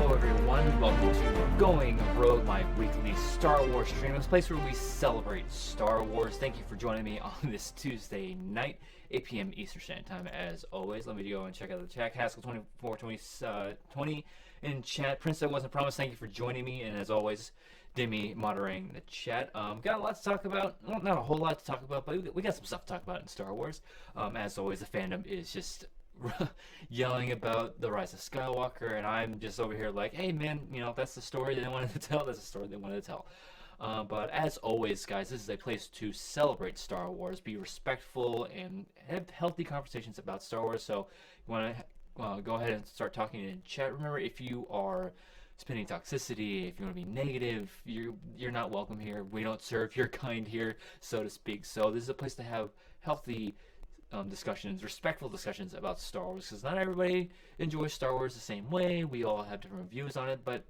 Hello everyone, welcome to Going Rogue, my weekly Star Wars stream. It's a place where we celebrate Star Wars. Thank you for joining me on this Tuesday night, 8 p.m. Eastern Standard Time. As always, let me go and check out the chat. Haskell2420 in chat. Prince That Wasn't Promised, thank you for joining me. And as always, Demi moderating the chat. Got a lot to talk about. Well, not a whole lot to talk about, but we got some stuff to talk about in Star Wars. As always, the fandom is just yelling about the rise of Skywalker, and I'm just over here like, hey man, you know, that's the story they wanted to tell. That's the story they wanted to tell. But as always, guys, this is a place to celebrate Star Wars, be respectful, and have healthy conversations about Star Wars. So you want to go ahead and start talking in chat. Remember, if you are spinning toxicity, if you want to be negative, you're not welcome here. We don't serve your kind here, so to speak. So this is a place to have healthy discussions, respectful discussions about Star Wars, because not everybody enjoys Star Wars the same way. We all have different views on it, but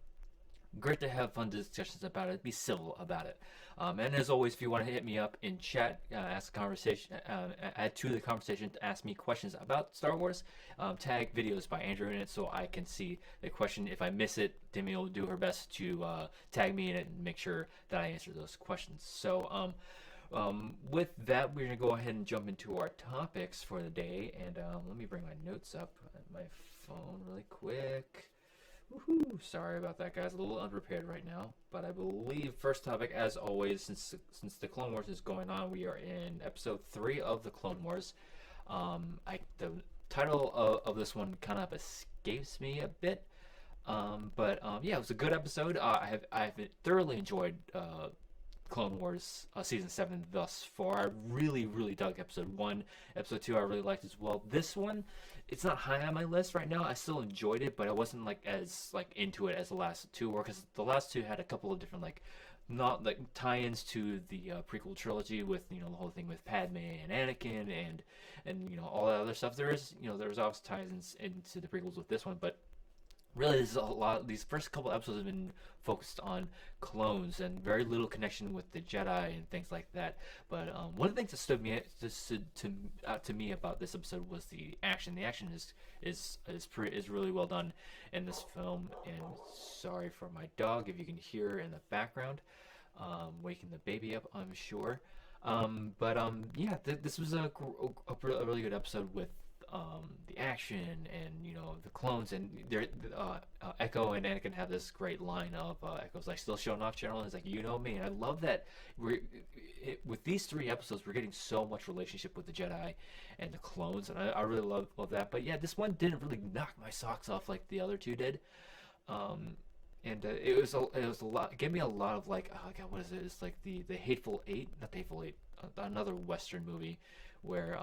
great to have fun discussions about it, be civil about it. And as always, if you want to hit me up in chat, ask a conversation, add to the conversation to ask me questions about Star Wars, tag videos by Andrew in it so I can see the question. If I miss it, Demi will do her best to tag me in it and make sure that I answer those questions. So with that, we're going to go ahead and jump into our topics for the day. And let me bring my notes up on my phone really quick. Woohoo! Sorry about that, guys. A little unprepared right now. But I believe first topic, as always, since the Clone Wars is going on, we are in episode 3 of the Clone Wars. The title of this one kind of escapes me a bit. But yeah, it was a good episode. I've thoroughly enjoyed Clone Wars season 7 thus far. I really dug episode 1. Episode 2 I really liked as well. This one, it's not high on my list right now. I still enjoyed it, but I wasn't as into it as the last two were, because the last two had a couple of different not tie-ins to the prequel trilogy with the whole thing with Padme and Anakin and all that other stuff. There's obviously ties-ins into the prequels with this one, but really, there's a lot. These first couple episodes have been focused on clones and very little connection with the Jedi and things like that. But one of the things that stood out to me about this episode was the action. The action is really well done in this film. And sorry for my dog if you can hear in the background, waking the baby up, I'm sure. Yeah, this was a really good episode with the action and the clones, and Echo and Anakin have this great line of Echo's like, still showing off, General, and it's like, me. And I love that with these 3 episodes we're getting so much relationship with the Jedi and the clones, and I really love that. But yeah, this one didn't really knock my socks off like the other 2 did. It was a lot. It gave me a lot of oh god, what is it? It's like the Hateful Eight, not the Hateful Eight, another Western movie where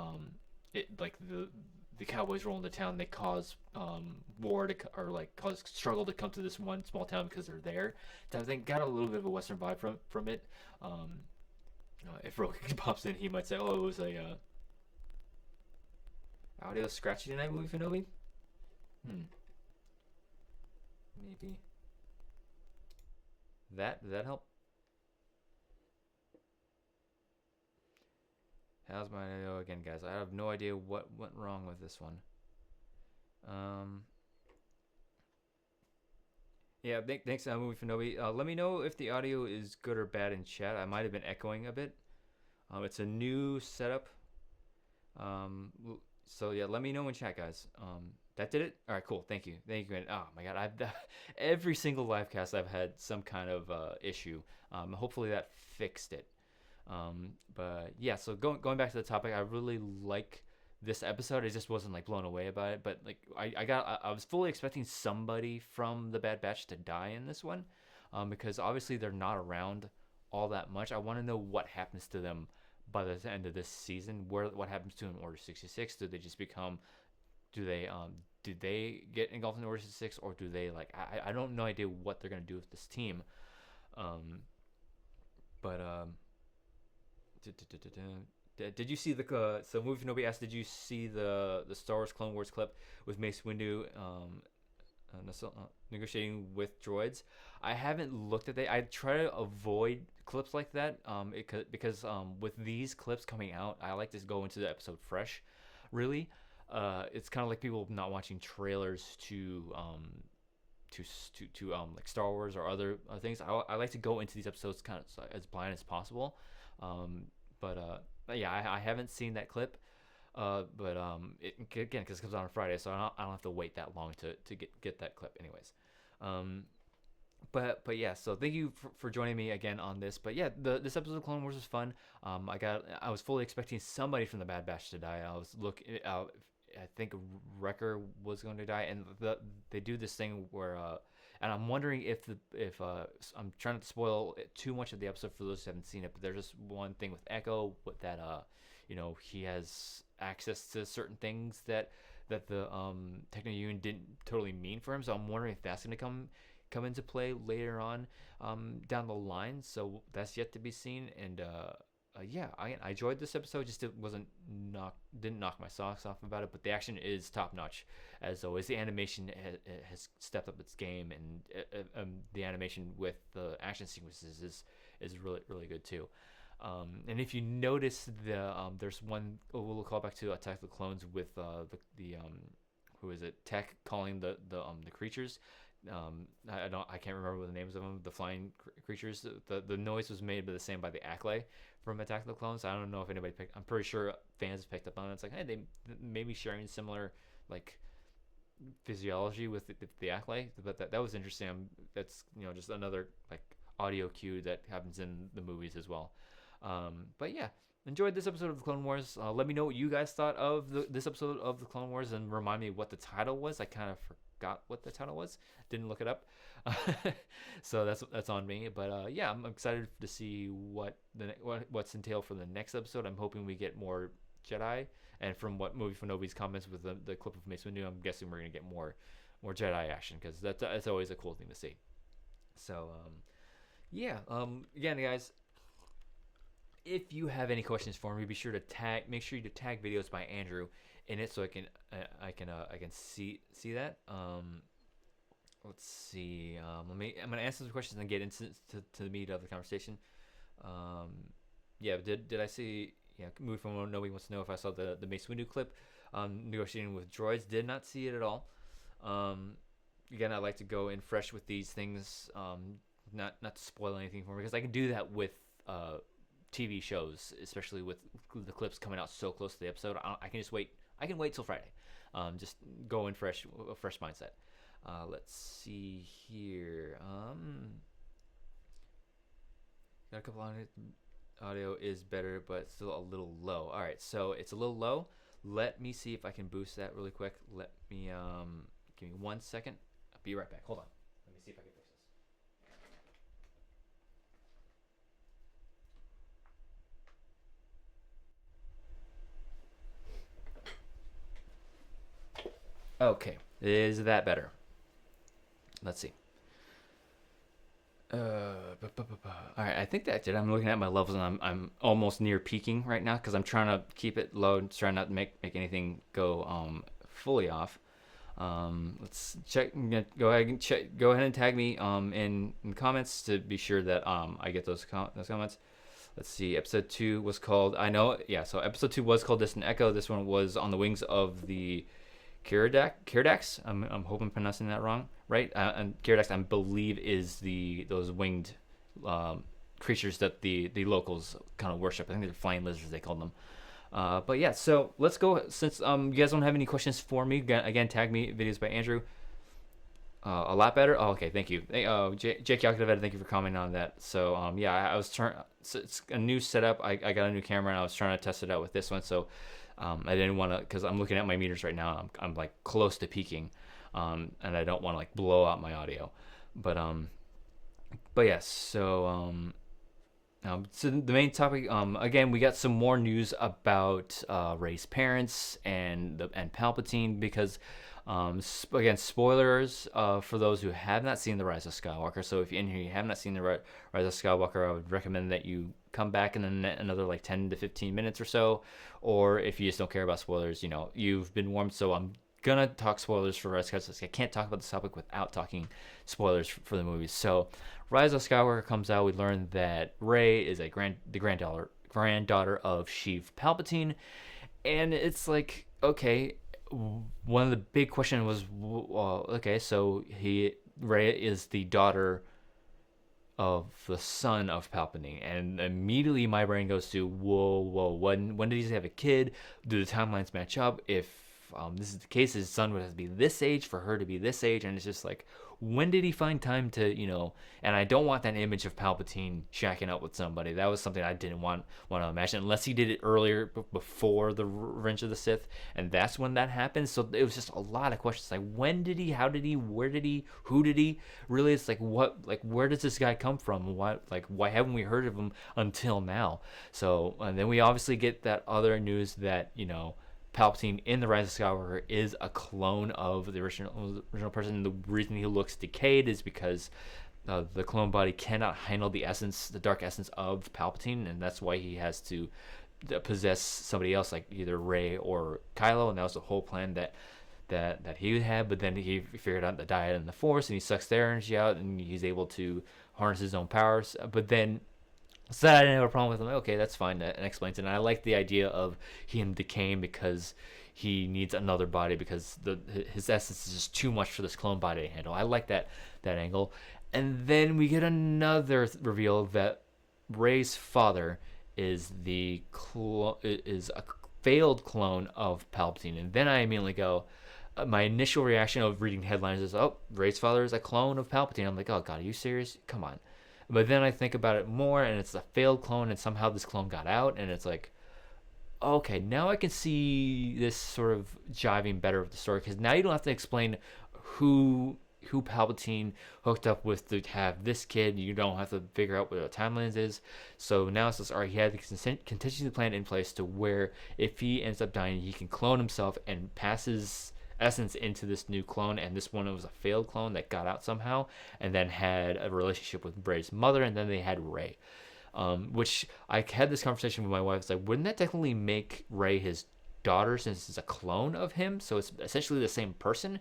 the cowboys roll into town. They cause war cause struggle to come to this one small town because they're there. So I think got a little bit of a Western vibe from it. If Rogan pops in, he might say, "Oh, it was a audio scratchy tonight, movie Finobi." Maybe did that help? How's my audio again, guys? I have no idea what went wrong with this one. Yeah, thanks, movie Finobi. Let me know if the audio is good or bad in chat. I might have been echoing a bit. It's a new setup. So yeah, let me know in chat, guys. That did it. All right, cool. Thank you. Oh my god, every single live cast I've had some kind of issue. Hopefully that fixed it. But yeah, so going back to the topic, I really like this episode. I just wasn't blown away by it, but I was fully expecting somebody from the Bad Batch to die in this one, because obviously they're not around all that much. I want to know what happens to them by the end of this season. What happens to them in Order 66? Do they just become? Do they get engulfed in Order 66, or do they I don't know idea what they're gonna do with this team. Did you see so movie Nobody asked, did you see the Star Wars Clone Wars clip with Mace Windu negotiating with droids? I haven't looked at that. I try to avoid clips like that because with these clips coming out, I like to go into the episode fresh, really. It's kind of like people not watching trailers to like Star Wars or other things. I like to go into these episodes kind of as blind as possible. Um, but yeah, I haven't seen that clip. Again, because it comes out on Friday, so I don't have to wait that long to get that clip. Anyways, um, but yeah, so thank you for joining me again on this. But yeah, this episode of Clone Wars was fun. I was fully expecting somebody from the Bad Batch to die. I think Wrecker was going to die, and they do this thing where, and I'm wondering if I'm trying not to spoil too much of the episode for those who haven't seen it, but there's just one thing with Echo with that, he has access to certain things that the Techno Union didn't totally mean for him. So I'm wondering if that's going to come into play later on down the line. So that's yet to be seen. And yeah, I enjoyed this episode. Just didn't knock my socks off about it. But the action is top notch as always. The animation has stepped up its game, and the animation with the action sequences is really really good too. And if you notice there's one we'll call back to Attack of the Clones with the who is it, Tech calling the creatures. I can't remember the names of them. The flying creatures. The noise was made by the Acklay from Attack of the Clones. I don't know if anybody picked. I'm pretty sure fans picked up on it. It's like, hey, they may be sharing similar like physiology with the Acklay, but that was interesting. That's just another like audio cue that happens in the movies as well. But yeah, enjoyed this episode of the Clone Wars. Let me know what you guys thought of this episode of the Clone Wars, and remind me what the title was. I kind of forgot what the title was. Didn't look it up. So that's on me. But yeah, I'm excited to see what's entailed for the next episode. I'm hoping we get more Jedi, and from what Movie Nobody's comments with the clip of Mace Windu, I'm guessing we're gonna get more Jedi action, because that's always a cool thing to see. So yeah, again, guys, if you have any questions for me, make sure you tag videos by Andrew in it, so I can see that. Let's see. I'm gonna answer some questions and get into the meat of the conversation. Yeah, did I see? Yeah, movie from Nobody wants to know if I saw the Mace Windu clip, negotiating with droids. Did not see it at all. Again, I like to go in fresh with these things. Not to spoil anything for me, because I can do that with TV shows, especially with the clips coming out so close to the episode. I can just wait. I can wait till Friday. Just go in fresh mindset. Let's see here. Got a couple on it. Audio is better, but still a little low. All right, so it's a little low. Let me see if I can boost that really quick. Let me give me 1 second. I'll be right back. Hold on. Let me see if I can fix this. Okay, is that better? Let's see. All right, I think that did. I'm looking at my levels, and I'm almost near peaking right now, because I'm trying to keep it low and trying not to make anything go fully off. Let's check. Go ahead and tag me in the comments to be sure that I get those comments. Let's see. Episode 2 was called. So episode 2 was called Distant Echo. This one was on the wings of the Keeradaks. I'm hoping I'm pronouncing that wrong, right? And Keeradaks, I believe, is those winged creatures that the locals kind of worship. I think they're flying lizards, they call them. But yeah, so let's go. Since you guys don't have any questions for me, again, tag me videos by Andrew. A lot better. Oh, okay, thank you. Jake Yalkadavet, thank you for commenting on that. So yeah, I was so it's a new setup. I got a new camera, and I was trying to test it out with this one. So I didn't want to, because I'm looking at my meters right now, and I'm like close to peaking, and I don't want to like blow out my audio. But yes, so so the main topic, again, we got some more news about Rey's parents and Palpatine, because again, spoilers for those who have not seen The Rise of Skywalker. So if you're in here, you have not seen The Rise of Skywalker, I would recommend that you come back in another like 10 to 15 minutes or so. Or if you just don't care about spoilers, you've been warned. So I'm gonna talk spoilers for Rise of Skywalker. I can't talk about this topic without talking spoilers for the movies. So Rise of Skywalker comes out. We learn that Rey is the granddaughter of Sheev Palpatine, and it's like, okay. One of the big questions was, well, okay, so Rey is the daughter of the son of Palpatine, and immediately my brain goes to, whoa, when did he have a kid? Do the timelines match up? If this is the case, his son would have to be this age for her to be this age, and it's just like, when did he find time to, And I don't want that image of Palpatine shacking up with somebody. That was something I didn't want to imagine, unless he did it earlier before the Revenge of the Sith, and that's when that happened. So it was just a lot of questions, like when did he, how did he, where did he, who did he? Really, it's like where does this guy come from? Why haven't we heard of him until now? So and then we obviously get that other news that Palpatine in The Rise of Skywalker is a clone of the original person. The reason he looks decayed is because the clone body cannot handle the dark essence of Palpatine, and that's why he has to possess somebody else, like either Rey or Kylo, and that was the whole plan that he had. But then he figured out the diet and the Force, and he sucks their energy out, and he's able to harness his own powers. But then, so I didn't have a problem with him. Okay, that's fine. That explains it. And I like the idea of him decaying because he needs another body, because his essence is just too much for this clone body to handle. I like that angle. And then we get another reveal that Rey's father is is a failed clone of Palpatine. And then I immediately go, my initial reaction of reading headlines is, oh, Rey's father is a clone of Palpatine. I'm like, oh God, are you serious? Come on. But then I think about it more, and it's a failed clone, and somehow this clone got out, and it's like, okay, now I can see this sort of jiving better with the story, because now you don't have to explain who Palpatine hooked up with to have this kid. You don't have to figure out what the timelines is. So now it's just, all right, he had the contingency plan in place to where if he ends up dying, he can clone himself and pass his essence into this new clone, and this one was a failed clone that got out somehow and then had a relationship with Rey's mother, and then they had Rey, which I had this conversation with my wife. It's like, wouldn't that technically make Rey his daughter, since it's a clone of him, so it's essentially the same person?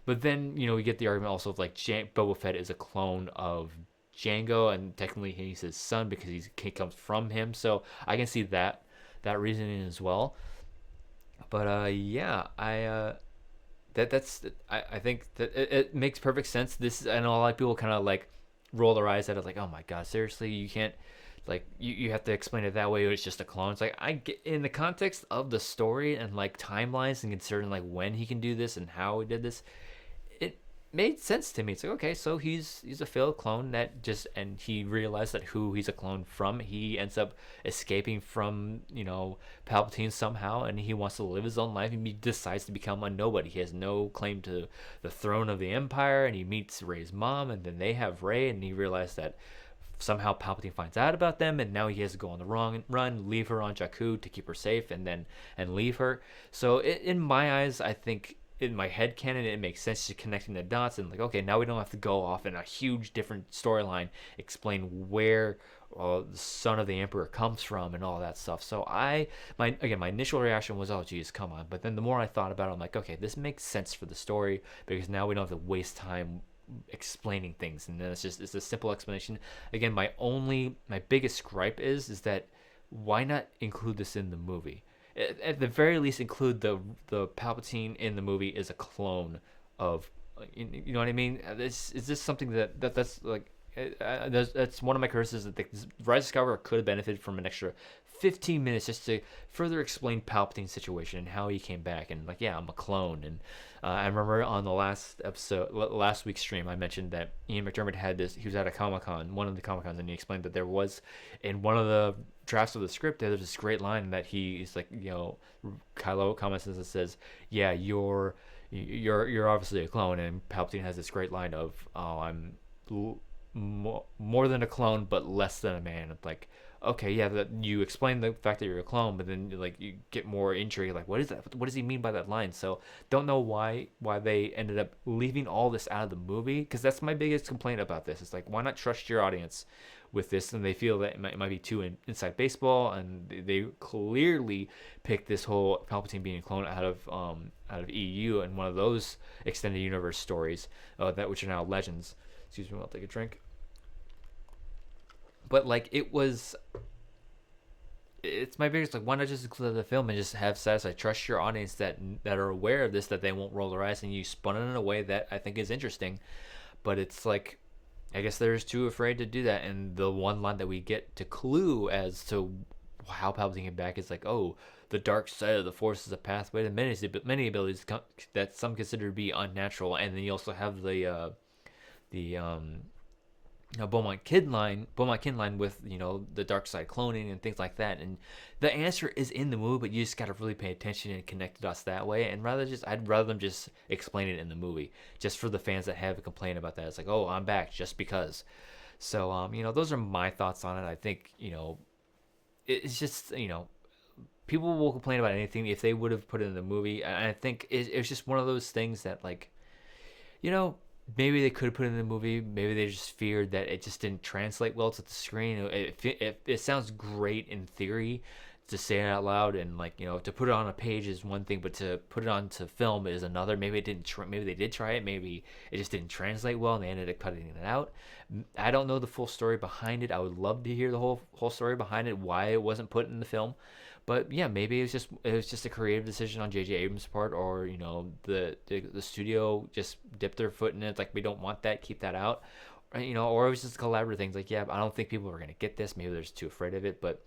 But then we get the argument also of like Boba Fett is a clone of Jango, and technically he's his son because he comes from him, so I can see that reasoning as well. But yeah, I think that it makes perfect sense. I know a lot of people kind of like roll their eyes at it, like, oh my God, seriously, you can't, like, you have to explain it that way. It's just a clone. It's like, I get in the context of the story and like timelines and considering like when he can do this and how he did this, it made sense to me. It's like, okay, so he's a failed clone and he realized that who he's a clone from. He ends up escaping from Palpatine somehow, and he wants to live his own life, and he decides to become a nobody. He has no claim to the throne of the Empire, and he meets Rey's mom, and then they have Rey, and he realized that somehow Palpatine finds out about them, and now he has to go on the wrong run, leave her on Jakku to keep her safe, and leave her. So in my eyes, I think in my head canon, it makes sense to connecting the dots, and like, okay, now we don't have to go off in a huge different storyline, explain where the son of the Emperor comes from and all that stuff. So my initial reaction was, oh geez, come on. But then the more I thought about it, I'm like, okay, this makes sense for the story, because now we don't have to waste time explaining things, and then it's a simple explanation. Again, my biggest gripe is that why not include this in the movie? At the very least, include the Palpatine in the movie is a clone of, you know what I mean? Is this something that's like, that's one of my criticisms. That Rise of Skywalker could have benefited from an extra 15 minutes just to further explain Palpatine's situation and how he came back, and like, yeah, I'm a clone. And I remember on the last week's stream, I mentioned that Ian McDermott he was at a Comic-Con, one of the Comic-Cons, and he explained that there was, in one of the drafts of the script, there's this great line that he's like, Kylo comments and says, yeah, you're obviously a clone, and Palpatine has this great line of, oh, I'm more than a clone but less than a man. It's like, okay, yeah, that you explain the fact that you're a clone, but then like you get more intrigue, like, what is that? What does he mean by that line? So don't know why they ended up leaving all this out of the movie, because that's my biggest complaint about this. It's like, why not trust your audience with this? And they feel that it might be too inside baseball, and they clearly picked this whole Palpatine being a clone out of EU and one of those extended universe stories which are now legends. Excuse me, I'll take a drink. But like, it's my biggest, like, why not just include the film and just have satisfied, trust your audience that are aware of this, that they won't roll their eyes, and you spun it in a way that I think is interesting. but it's like I guess they're just too afraid to do that. And the one line that we get to clue as to how Palpatine came back is like, oh, the dark side of the Force is a pathway to many abilities that some consider to be unnatural. And then you also have the Beaumont Kid line with the dark side cloning and things like that. And the answer is in the movie, but you just gotta really pay attention and connect the dots that way. And I'd rather them just explain it in the movie, just for the fans that have a complaint about that. It's like, oh, I'm back just because. So those are my thoughts on it. I think it's just people will complain about anything if they would have put it in the movie. And I think it's just one of those things that like you know, maybe they could have put it in the movie. Maybe they just feared that it just didn't translate well to the screen. It sounds great in theory to say it out loud, and like to put it on a page is one thing, but to put it onto film is another. Maybe it didn't. Maybe they did try it. Maybe it just didn't translate well, and they ended up cutting it out. I don't know the full story behind it. I would love to hear the whole story behind it, why it wasn't put in the film. But yeah, maybe it was just a creative decision on J.J. Abrams' part, or the studio just dipped their foot in it. It's like, we don't want that, keep that out, or it was just collaborative things. Like, yeah, I don't think people are gonna get this. Maybe they're just too afraid of it, but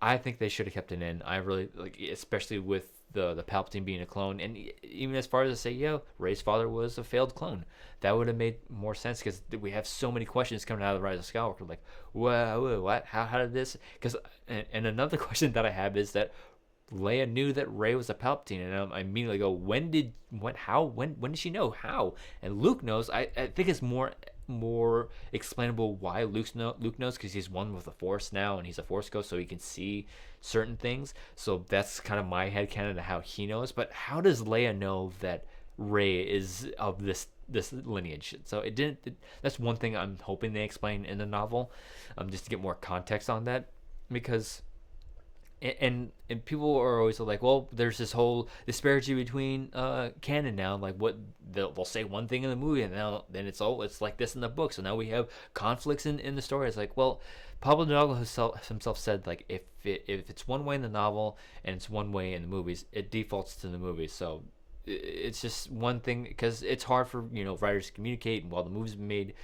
I think they should have kept it in. I really like, especially with the Palpatine being a clone, and even as far as to say, yeah, Rey's father was a failed clone. That would have made more sense, because we have so many questions coming out of the Rise of Skywalker, like, what, how did this? Because and another question that I have is that Leia knew that Rey was a Palpatine, and I immediately go, when did she know how? And Luke knows. I think it's more explainable why Luke knows, because he's one with the Force now, and he's a Force ghost, so he can see certain things. So that's kind of my headcanon to how he knows. But how does Leia know that Rey is of this lineage? So it didn't. That's one thing I'm hoping they explain in the novel, just to get more context on that, because. And people are always like, well, there's this whole disparity between canon now. Like, what they'll say one thing in the movie, and then it's like this in the book. So now we have conflicts in the story. It's like, well, Pablo Hidalgo himself said, like, if it's one way in the novel and it's one way in the movies, it defaults to the movies. So it's just one thing, because it's hard for writers to communicate. And while the movie's made,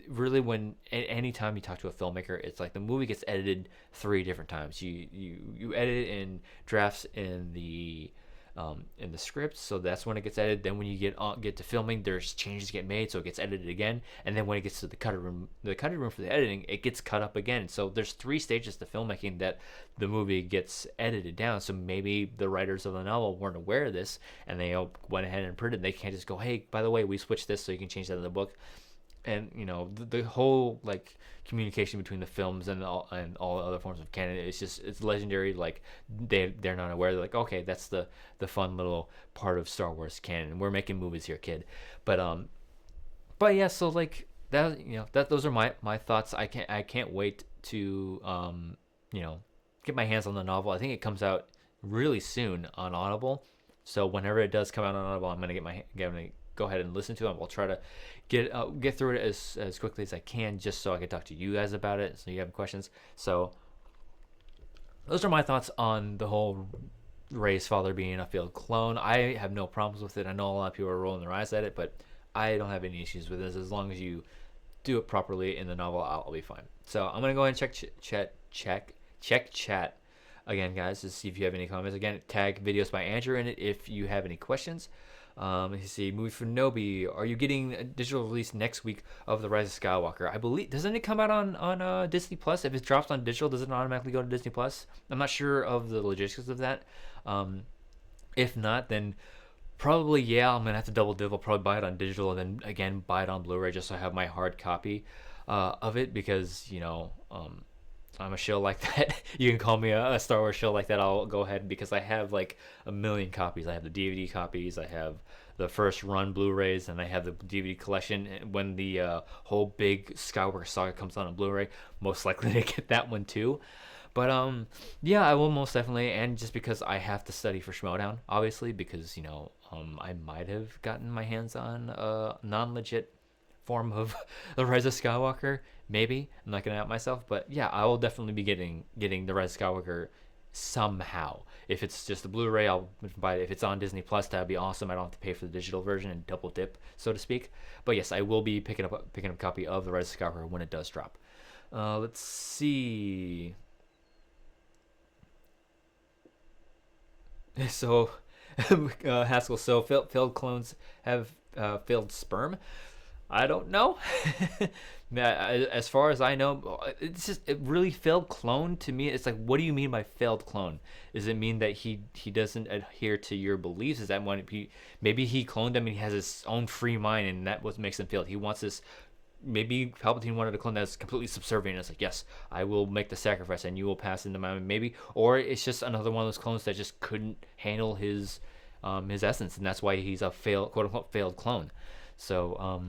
really, when anytime you talk to a filmmaker, it's like the movie gets edited 3 different times. You edit it in drafts in the script, so that's when it gets edited. Then when you get to filming, there's changes get made, so it gets edited again. And then when it gets to the cutting room for the editing, it gets cut up again. So there's 3 stages to filmmaking that the movie gets edited down. So maybe the writers of the novel weren't aware of this, and they went ahead and printed. They can't just go, hey, by the way, we switched this, so you can change that in the book. And the whole like communication between the films and all other forms of canon, it's legendary. Like, they're not aware. They're like, okay, that's the fun little part of Star Wars canon. We're making movies here, kid. But yeah, so like that, that those are my thoughts. I can't wait to get my hands on the novel. I think it comes out really soon on Audible. So whenever it does come out on Audible, I'm gonna go ahead and listen to it. We'll try to get through it as quickly as I can, just so I can talk to you guys about it, so you have questions. So those are my thoughts on the whole Rey's father being a failed clone. I have no problems with it. I know a lot of people are rolling their eyes at it, but I don't have any issues with this. As long as you do it properly in the novel, I'll be fine. So I'm gonna go ahead and check chat again, guys, to see if you have any comments. Again, tag videos by Andrew in it if you have any questions. You see, movie for Nobi. Are you getting a digital release next week of The Rise of Skywalker? I believe, doesn't it come out on Disney Plus? If it drops on digital, does it automatically go to Disney Plus? I'm not sure of the logistics of that. If not, then probably, yeah, I'm gonna have to double dip. I'll probably buy it on digital and then again buy it on Blu-ray, just so I have my hard copy of it, because I'm a shill like that. You can call me a Star Wars shill like that. I'll go ahead, because I have like a million copies. I have the DVD copies, I have the first run Blu-rays, and I have the DVD collection. When the whole big Skywalker saga comes out on Blu-ray, most likely to get that one too. But yeah, I will most definitely, and just because I have to study for Schmodown, obviously, because I might have gotten my hands on a non-legit form of The Rise of Skywalker. Maybe. I'm not gonna out myself, but yeah, I will definitely be getting The Rise of Skywalker somehow. If it's just a Blu-ray, I'll buy it. If it's on Disney Plus, that'd be awesome. I don't have to pay for the digital version and double dip, so to speak. But yes, I will be picking up a copy of The Rise of Skywalker when it does drop. Let's see. So, Haskell. So failed clones have failed sperm. I don't know. As far as I know, it's just it really failed clone to me. It's like, what do you mean by failed clone? Does it mean that he doesn't adhere to your beliefs? Is that when maybe he cloned him and he has his own free mind and that what makes him failed? He wants this. Maybe Palpatine wanted a clone that's completely subservient. It's like, yes, I will make the sacrifice and you will pass into my mind, maybe. Or it's just another one of those clones that just couldn't handle his essence, and that's why he's a quote unquote failed clone. So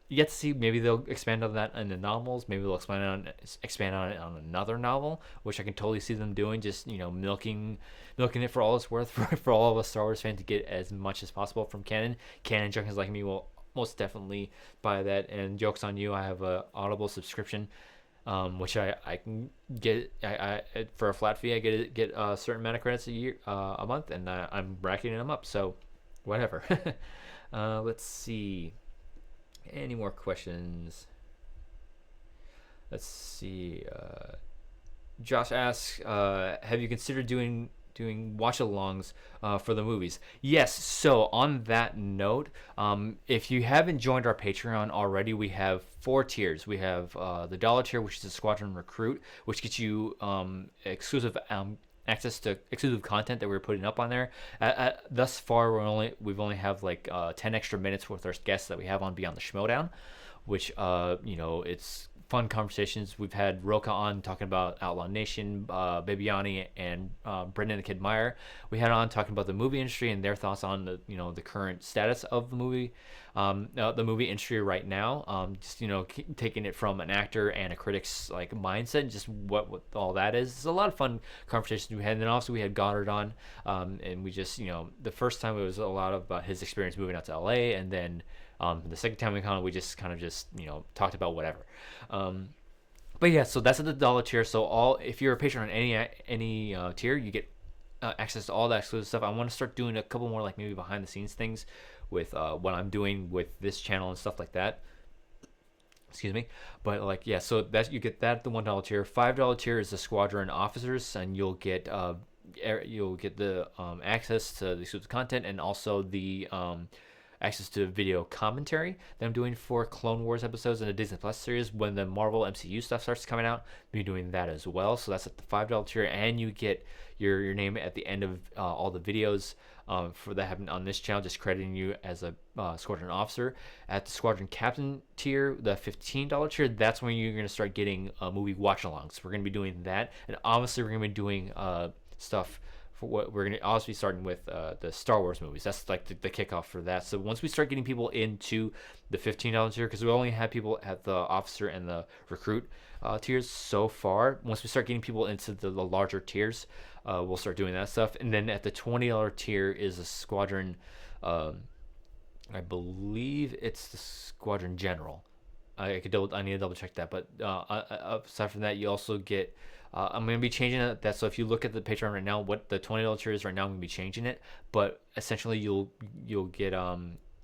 you get to see, maybe they'll expand on that in the novels. Maybe they'll expand on it on another novel, which I can totally see them doing. Just milking it for all it's worth for all of us Star Wars fans to get as much as possible from canon. Canon junkies like me will most definitely buy that. And joke's on you, I have a Audible subscription, which I can get I for a flat fee. I get a certain amount of credits a month, and I'm racking them up. So whatever. Let's see. Any more questions? Let's see. Josh asks, have you considered doing watch-alongs for the movies? Yes. So on that note, if you haven't joined our Patreon already, we have 4 tiers. We have the $1 tier, which is a Squadron Recruit, which gets you exclusive access to exclusive content that we're putting up on there. Thus far, we've only have like 10 extra minutes with our guests that we have on Beyond the Schmodown, which it's fun conversations. We've had Roka on talking about Outlaw Nation, Bibiani, and Brendan the Kid Meyer. We had on talking about the movie industry and their thoughts on the current status of the movie industry right now. Just taking it from an actor and a critic's like mindset, just what all that is. It's a lot of fun conversations we had. And then also we had Goddard on, and we just the first time it was a lot about his experience moving out to LA, and then the second time we just kind of talked about whatever. But yeah, so that's at the $1 tier. So if you're a patron on any tier, you get access to all that exclusive stuff. I want to start doing a couple more like maybe behind the scenes things with what I'm doing with this channel and stuff like that. Excuse me. But like, yeah, so that you get that at the $1 tier. $5 tier is the Squadron officers, and you'll get the access to the exclusive content, and also the access to video commentary that I'm doing for Clone Wars episodes in the Disney Plus series. When the Marvel MCU stuff starts coming out, I'll be doing that as well. So that's at the $5 tier, and you get your name at the end of all the videos for that happen on this channel, just crediting you as a Squadron officer. At the Squadron Captain tier, the $15 tier, that's when you're going to start getting movie watch-alongs. So we're going to be doing that, and obviously we're going to be doing stuff. What we're going to also be starting with the Star Wars movies. That's like the kickoff for that. So once we start getting people into the $15 tier, because we only have people at the officer and the recruit tiers so far. Once we start getting people into the larger tiers, we'll start doing that stuff. And then at the $20 tier is a Squadron. I believe it's the Squadron General. I need to double check that. But aside from that, you also get. I'm going to be changing that. So if you look at the Patreon right now, what the $20 tier is right now, I'm going to be changing it. But essentially, you'll get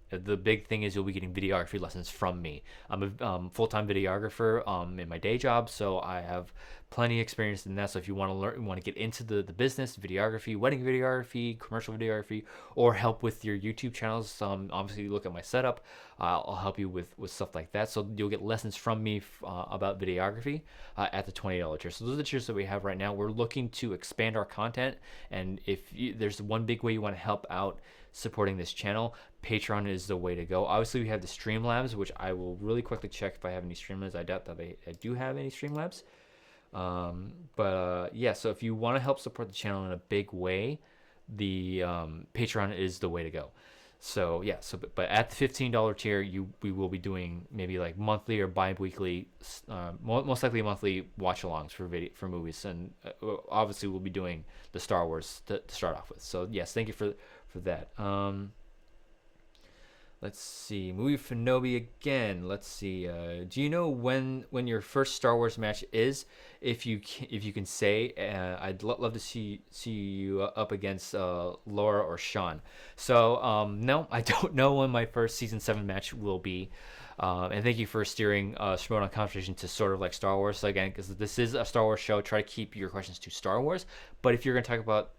the big thing is you'll be getting videography lessons from me. I'm a full-time videographer in my day job, so I have plenty of experience in that. So if you want to learn, you want to get into the business, videography, wedding videography, commercial videography, or help with your YouTube channels, obviously you look at my setup. I'll help you with stuff like that. So you'll get lessons from me about videography at the $20 tier. So those are the tiers that we have right now. We're looking to expand our content, and if there's one big way you want to help out supporting this channel, Patreon is the way to go. Obviously, we have the Streamlabs, which I will really quickly check if I have any Streamlabs. I doubt that I do have any Streamlabs. Yeah, so if you want to help support the channel in a big way, the Patreon is the way to go. So yeah, but at the $15 tier, we will be doing maybe like monthly or bi-weekly, most likely monthly watch-alongs for movies, and obviously we'll be doing the Star Wars to start off with. So yes, thank you for that. Let's see, movie Fenobi again. Let's see. Do you know when your first Star Wars match is? If you can say, I'd love to see you up against Laura or Sean. So no, I don't know when my first season 7 match will be. And thank you for steering Shimoda on conversation to sort of like Star Wars. So again, because this is a Star Wars show, try to keep your questions to Star Wars. But if you're gonna talk about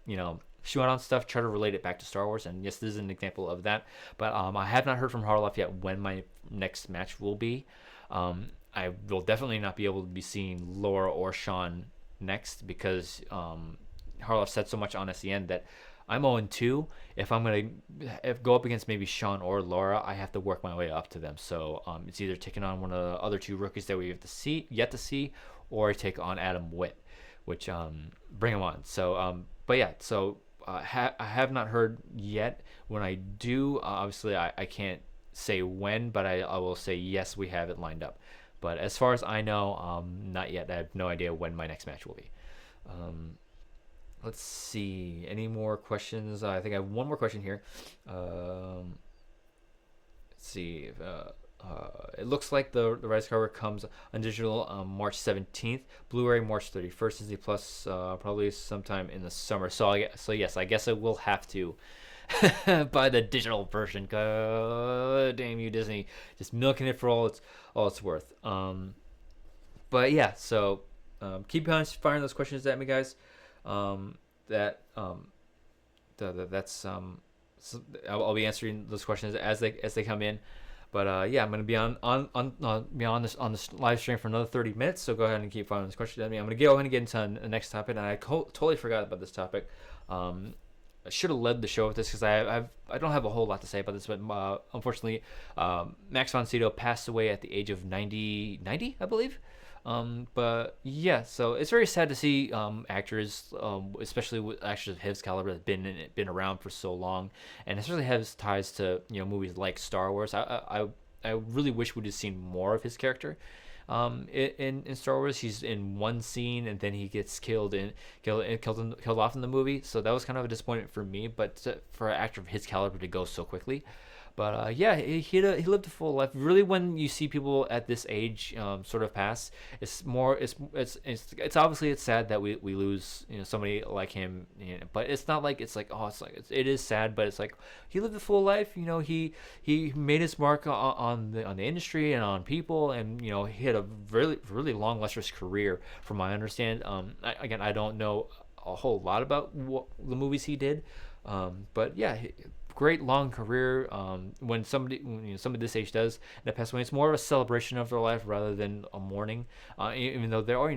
Shuanon stuff, try to relate it back to Star Wars. And yes, this is an example of that. But I have not heard from Harloff yet when my next match will be. I will definitely not be able to be seeing Laura or Sean next because Harloff said so much on SEN that I'm 0-2. If I'm going to go up against maybe Sean or Laura, I have to work my way up to them. So it's either taking on one of the other two rookies that we have yet to see, or take on Adam Witt, which bring him on. So, but yeah, so I have not heard yet. When I do, obviously I can't say when, but I will say yes, we have it lined up. But as far as I know, not yet. I have no idea when my next match will be. Let's see. Any more questions? I think I have one more question here. Let's see. It looks like the Rise cover comes on digital on March 17th, Blu-ray March 31st, Disney Plus probably sometime in the summer. So yes, I guess I will have to buy the digital version. God damn you, Disney, just milking it for all it's worth. But yeah, so keep on firing those questions at me, guys. That's I'll be answering those questions as they come in. But yeah, I'm gonna be on this live stream for another 30 minutes. So go ahead and keep firing those questions at me. I'm gonna go ahead and get into the next topic, and I totally forgot about this topic. I should have led the show with this because I don't have a whole lot to say about this, but unfortunately, Max von Sydow passed away at the age of 90, I believe. But yeah, so it's very sad to see actors, especially with actors of his caliber that have been around for so long, and especially has ties to movies like Star Wars. I really wish we'd have seen more of his character. In Star Wars, he's in one scene and then he gets killed off in the movie. So that was kind of a disappointment for me. But for an actor of his caliber to go so quickly. But yeah, he lived a full life. Really, when you see people at this age sort of pass, it's obviously it's sad that we lose somebody like him. But it's not like it is sad, but it's like he lived a full life. He made his mark on the industry and on people, and he had a really really long lustrous career, from my understand. I don't know a whole lot about the movies he did, but yeah. Great long career. When somebody this age does that pass away, it's more of a celebration of their life rather than a mourning. Even though there are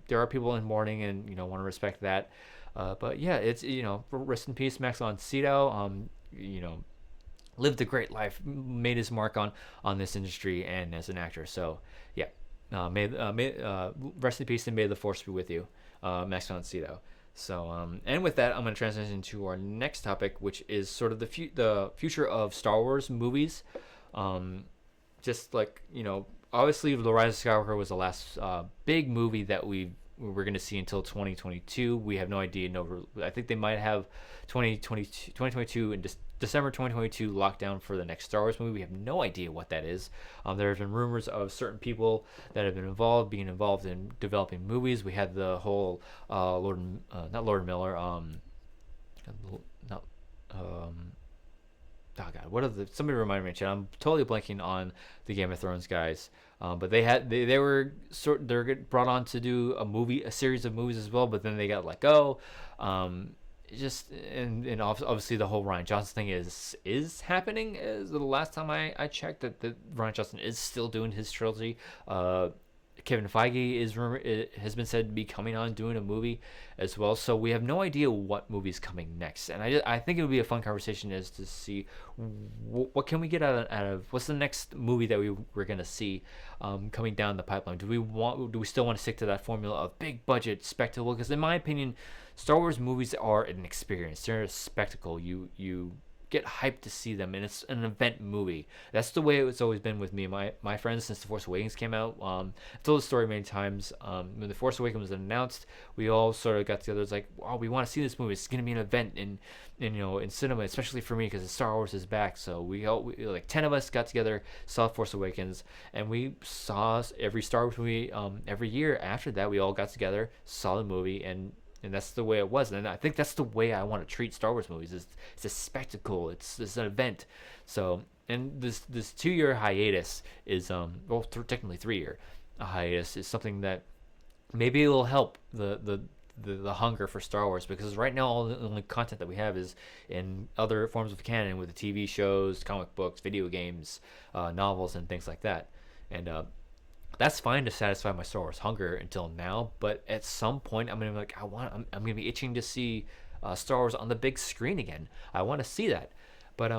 there are people in mourning and want to respect that. But yeah, it's rest in peace, Max von Sydow. Lived a great life, made his mark on this industry and as an actor. So yeah, may rest in peace and may the force be with you, Max von Sydow. So, and with that, I'm going to transition to our next topic, which is sort of the future of Star Wars movies. Just like, obviously The Rise of Skywalker was the last big movie that we're going to see until 2022. We have no idea. I think they might have 2022 and December 2022 lockdown for the next Star Wars movie. We have no idea what that is. There have been rumors of certain people that have been being involved in developing movies. We had the whole not Lord Miller, oh god, somebody remind me, Chad. I'm totally blanking on the Game of Thrones guys. But they were brought on to do a series of movies as well, but then they got let go. And obviously the whole Rian Johnson thing is happening. Is the last time I checked that Rian Johnson is still doing his trilogy. Kevin Feige has been said to be coming on doing a movie as well. So we have no idea what movie's coming next, and I think it would be a fun conversation as to see what can we get out of what's the next movie that we're gonna see coming down the pipeline. Do we still want to stick to that formula of big budget spectacle? Because in my opinion, Star Wars movies are an experience. They're a spectacle. You get hyped to see them, and it's an event movie. That's the way it's always been with me and my friends since The Force Awakens came out. I've told the story many times. When The Force Awakens was announced, we all sort of got together. It's like, oh, we want to see this movie. It's going to be an event in cinema, especially for me because Star Wars is back. So we like 10 of us got together, saw Force Awakens, and we saw every Star Wars movie every year after that. We all got together, saw the movie, and that's the way it was. And I think that's the way I want to treat Star Wars movies. It's a spectacle. It's an event. So, and this 2-year hiatus is technically 3-year hiatus is something that maybe it will help the hunger for Star Wars, because right now all the only content that we have is in other forms of canon with the TV shows, comic books, video games, novels, and things like that. And that's fine to satisfy my Star Wars hunger until now, but at some point I'm gonna be like, I'm gonna be itching to see Star Wars on the big screen again. I want to see that, but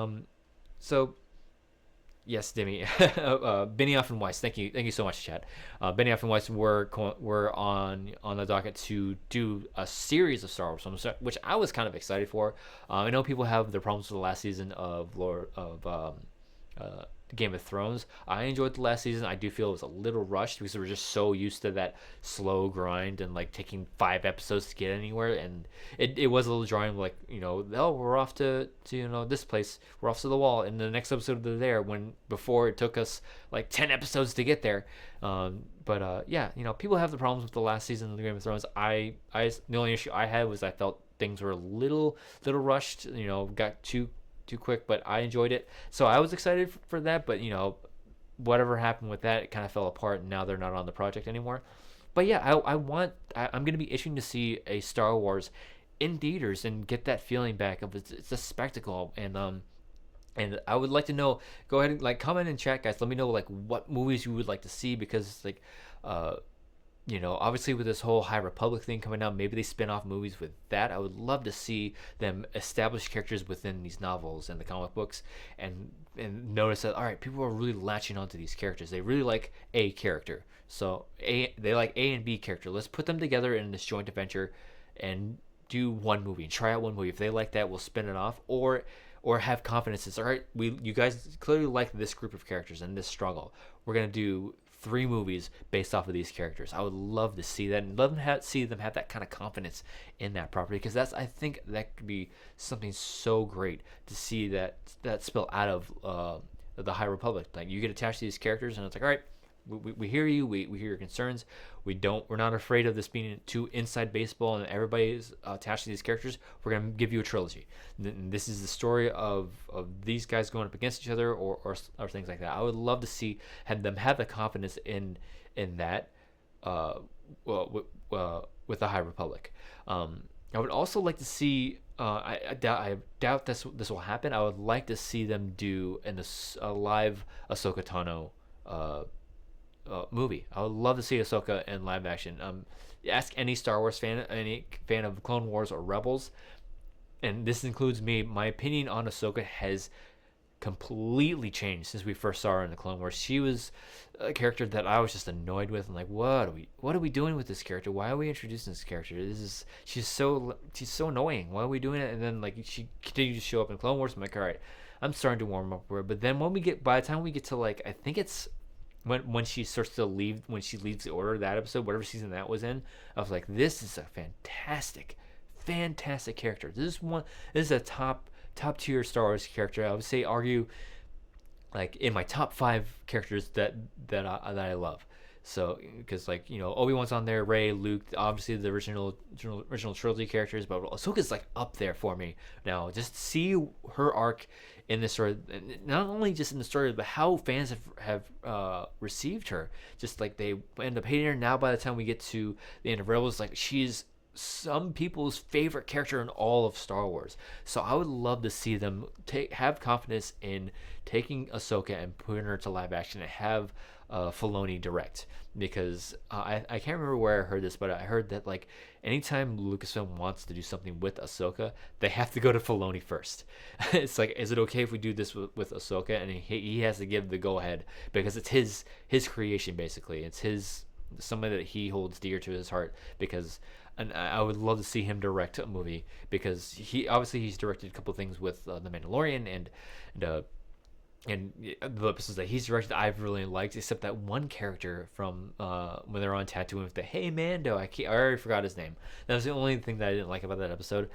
so yes, Demi, Benioff and Weiss, thank you so much, Chad. Benioff and Weiss were on the docket to do a series of Star Wars films, which I was kind of excited for. I know people have their problems with the last season of Game of Thrones. I enjoyed the last season. I do feel it was a little rushed because we were just so used to that slow grind and like taking 5 episodes to get anywhere, and it was a little drawing. Like, oh, we're off to this place, we're off to the wall, and the next episode they're there, when before it took us like 10 episodes to get there. But yeah, people have the problems with the last season of the Game of Thrones. The only issue I had was I felt things were a little rushed. Got too quick, but I enjoyed it, so I was excited for that. But whatever happened with that, it kind of fell apart, and now they're not on the project anymore. But yeah, I'm gonna be itching to see a Star Wars in theaters and get that feeling back of it's a spectacle. And I would like to know, go ahead and like comment in chat, guys. Let me know like what movies you would like to see, because like obviously with this whole High Republic thing coming out, maybe they spin off movies with that. I would love to see them establish characters within these novels and the comic books, and notice that, all right, people are really latching onto these characters. They really like a character, so they like A and B character. Let's put them together in this joint adventure and do one movie and try out one movie. If they like that, we'll spin it off, or have confidence. It's all right. You guys clearly like this group of characters and this struggle. We're gonna do 3 movies based off of these characters. I would love to see that, and love to see them have that kind of confidence in that property, because I think that could be something so great to see that spill out of the High Republic. Like, you get attached to these characters, and it's like, all right, we hear you, we hear your concerns. We're not afraid of this being too inside baseball and everybody's attached to these characters. We're gonna give you a trilogy. And this is the story of these guys going up against each other, or things like that. I would love to have them have the confidence in that with the High Republic. I would also like to see. I doubt this will happen. I would like to see them do a live Ahsoka Tano movie. I would love to see Ahsoka in live action. Ask any Star Wars fan, any fan of Clone Wars or Rebels, and this includes me. My opinion on Ahsoka has completely changed since we first saw her in the Clone Wars. She was a character that I was just annoyed with. I'm like, what are we doing with this character? Why are we introducing this character? She's so annoying. Why are we doing it? And then like she continued to show up in Clone Wars. I'm like, all right, I'm starting to warm up for her. But then by the time we get to like, I think it's when she starts to leave, when she leaves the Order, that episode, whatever season that was in, I was like, this is a fantastic character. This is a top tier Star Wars character. I would say argue like in my top 5 characters that I love. So because like Obi-Wan's on there, Rey, Luke, obviously the original trilogy characters, but Ahsoka's like up there for me now. Just see her arc in this story, not only just in the story, but how fans have received her. Just like they end up hating her. Now by the time we get to the end of Rebels, like she's some people's favorite character in all of Star Wars. So I would love to see them have confidence in taking Ahsoka and putting her to live action and have Filoni direct, because I can't remember where I heard this, but I heard that like anytime Lucasfilm wants to do something with Ahsoka, they have to go to Filoni first. It's like, is it okay if we do this with Ahsoka? And he has to give the go ahead, because it's his creation basically. It's his somebody that he holds dear to his heart, because and I would love to see him direct a movie, because he's directed a couple of things with The Mandalorian and the episodes that he's directed I've really liked, except that one character from when they're on Tatooine with the "Hey Mando," I already forgot his name. That was the only thing that I didn't like about that episode.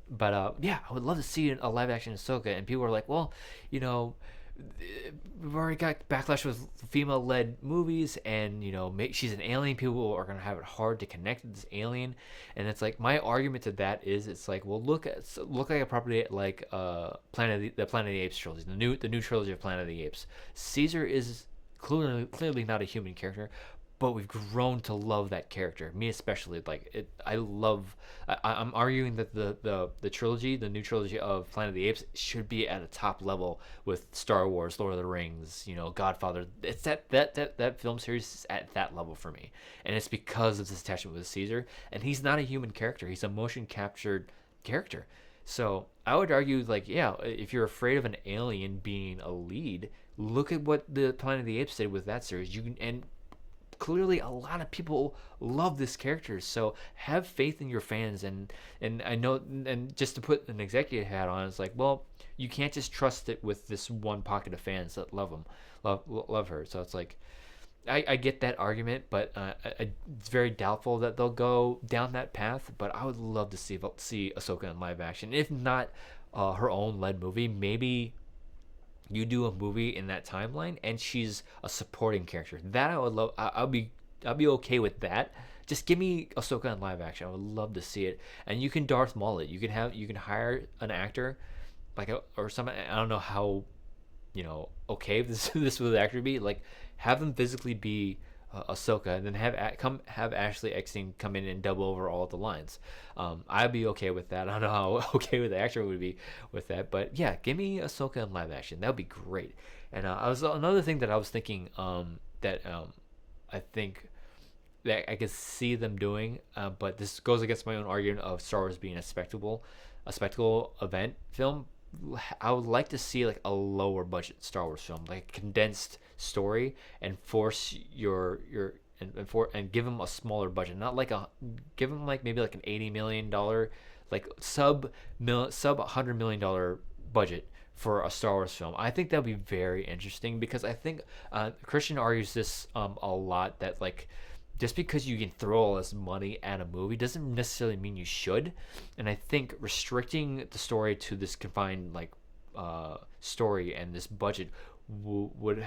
But yeah, I would love to see a live action Ahsoka, and people are like, well, you know, we've already got backlash with female led movies, and she's an alien. People are gonna have it hard to connect with this alien, and it's like, my argument to that is, it's like, well, look like a property like the Planet of the Apes trilogy, the new trilogy of Planet of the Apes. Caesar is clearly not a human character, but we've grown to love that character. Me especially. Like it, I'm arguing that the trilogy, the new trilogy of Planet of the Apes, should be at a top level with Star Wars, Lord of the Rings, Godfather. It's that film series is at that level for me, and it's because of this attachment with Caesar. And he's not a human character; he's a motion captured character. So I would argue, like, yeah, if you're afraid of an alien being a lead, look at what the Planet of the Apes did with that series. You can and clearly a lot of people love this character, so have faith in your fans. And I know, and just to put an executive hat on, it's like, well, you can't just trust it with this one pocket of fans that love her. So it's like, I get that argument, but it's very doubtful that they'll go down that path. But I would love to see Ahsoka in live action, if not her own led movie. Maybe you do a movie in that timeline and she's a supporting character. That I would love. I'll be okay with that. Just give me Ahsoka in live action. I would love to see it. And you can Darth Maul it. You can hire an actor or something. I don't know how okay this would actually be. Like, have them physically be Ahsoka, and then have Ashley Eckstein come in and double over all of the lines. I'd be okay with that. I don't know how okay with the actor would be with that, but yeah, give me Ahsoka in live action. That would be great. And another thing that I was thinking that I think that I could see them doing, but this goes against my own argument of Star Wars being a spectacle event film. I would like to see like a lower budget Star Wars film, like a condensed story, and force and give them a smaller budget, not like give them like maybe like an $80 million, like sub $100 million budget for a Star Wars film. I think that would be very interesting, because I think Christian argues this a lot, that like, just because you can throw all this money at a movie doesn't necessarily mean you should. And I think restricting the story to this confined story and this budget would